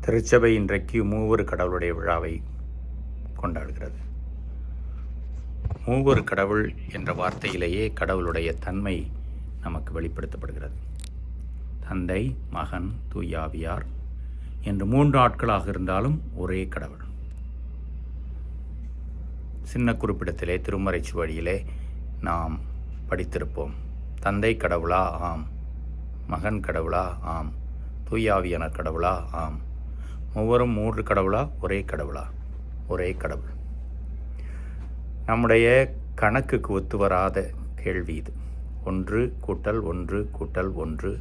திருச்சபை இன்றைக்கு மூவொரு கடவுளுடைய விழாவை கொண்டாடுகிறது. மூவொரு கடவுள் என்ற வார்த்தையிலேயே கடவுளுடைய தன்மை நமக்கு வெளிப்படுத்தப்படுகிறது. தந்தை, மகன், தூயாவியார் என்று 3 ஆட்களாக இருந்தாலும் ஒரே கடவுள். சின்ன குறிப்பிடத்திலே திருமறைச் வழியிலே நாம் படித்திருப்போம். தந்தை கடவுளா? ஆம். மகன் கடவுளா? ஆம். தூயாவியான கடவுளா? ஆம். மூவரும் 3 கடவுளா? ஒரே கடவுளா? ஒரே கடவுள். நம்முடைய கணக்குக்கு ஒத்து வராத கேள்வி இது. 1 கூட்டல் 1 கூட்டல் 1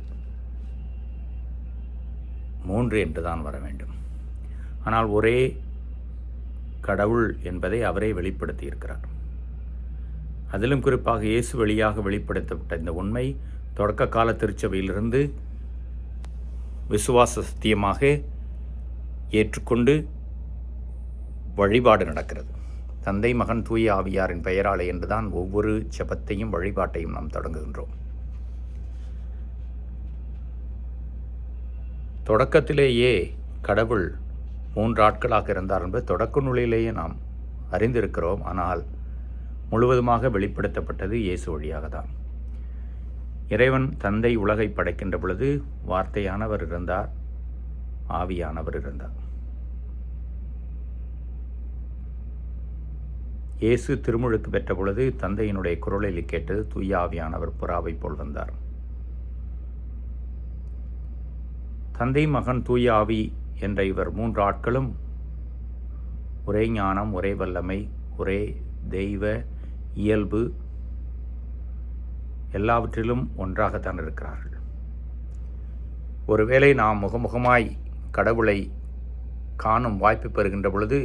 3 என்றுதான் வர வேண்டும். ஆனால் ஒரே கடவுள் என்பதை அவரே வெளிப்படுத்தி இருக்கிறார். அதிலும் குறிப்பாக இயேசு வழியாக வெளிப்படுத்தப்பட்ட இந்த உண்மை தொடக்க கால திருச்சபையிலிருந்து விசுவாச சத்தியமாக ஏற்றுக்கொண்டு வழிபாடு நடக்கிறது. தந்தை, மகன், தூய ஆவியாரின் பெயராலே என்றுதான் ஒவ்வொரு ஜெபத்தையும் வழிபாட்டையும் நாம் தொடங்குகின்றோம். தொடக்கத்திலேயே கடவுள் 3 ஆட்களாக இருந்தார் என்பது தொடக்க நூலிலேயே நாம் அறிந்திருக்கிறோம். ஆனால் முழுவதுமாக வெளிப்படுத்தப்பட்டது இயேசு வழியாக தான். இறைவன் தந்தை உலகை படைக்கின்ற பொழுது வார்த்தையானவர் இருந்தார், ஆவியானவர் இருந்தார். இயேசு திருமுழுக்கு பெற்ற பொழுது தந்தையினுடைய குரலில் கேட்டது தூய ஆவியானவர் புறாவை போல் வந்தார். தந்தை, மகன், தூய ஆவி என்ற இவர் 3 ஆட்களும் ஒரே ஞானம், ஒரே வல்லமை, ஒரே தெய்வ இயல்பு, எல்லாவற்றிலும் ஒன்றாகத்தான் இருக்கிறார்கள். ஒருவேளை நாம் முகமுகமாய் கடவுளை காணும் வாய்ப்பு பெறுகின்ற பொழுது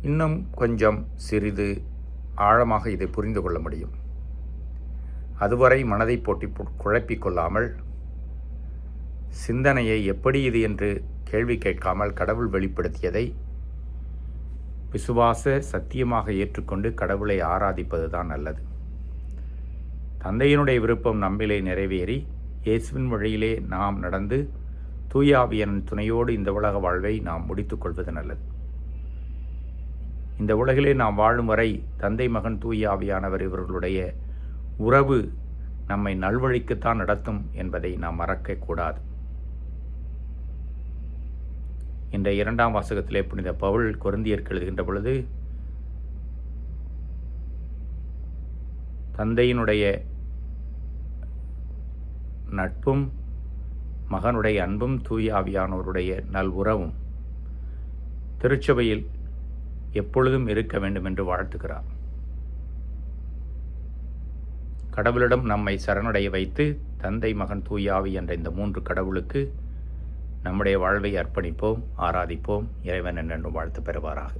இன்னும் கொஞ்சம் சிறிது ஆழமாக இதை புரிந்து கொள்ள முடியும். அதுவரை மனதை போட்டி குழப்பிக் கொள்ளாமல், சிந்தனையை எப்படி இது என்று கேள்வி கேட்காமல் கடவுள் வெளிப்படுத்தியதை விசுவாச சத்தியமாக ஏற்றுக்கொண்டு கடவுளை ஆராதிப்பது தான் நல்லது. தந்தையினுடைய விருப்பம் நம்மிலே நிறைவேறி இயேசுவின் வழியிலே நாம் நடந்து தூயாவியன் துணையோடு இந்த உலக வாழ்வை நாம் முடித்துக் கொள்வது நல்லது. இந்த உலகிலே நாம் வாழும் வரை தந்தை, மகன், தூய ஆவியானவர் இவர்களுடைய உறவு நம்மை நல்வழிக்குத்தான் நடத்தும் என்பதை நாம் மறக்கக்கூடாது. இன்றைய 2ஆம் வாசகத்திலே புனித பவுல் கொரிந்தியருக்கு எழுதுகின்ற பொழுது தந்தையினுடைய நட்பும், மகனுடைய அன்பும், தூய ஆவியானவருடைய நல் உறவும் திருச்சபையில் எப்பொழுதும் இருக்க வேண்டும் என்று வாழ்த்துகிறார். கடவுளிடம் நம்மை சரணடைய வைத்து தந்தை, மகன், தூய ஆவி என்ற இந்த 3 கடவுளுக்கு நம்முடைய வாழ்வை அர்ப்பணிப்போம், ஆராதிப்போம். இறைவன் என்றென்றும் வாழ்த்து பெறுவாராக.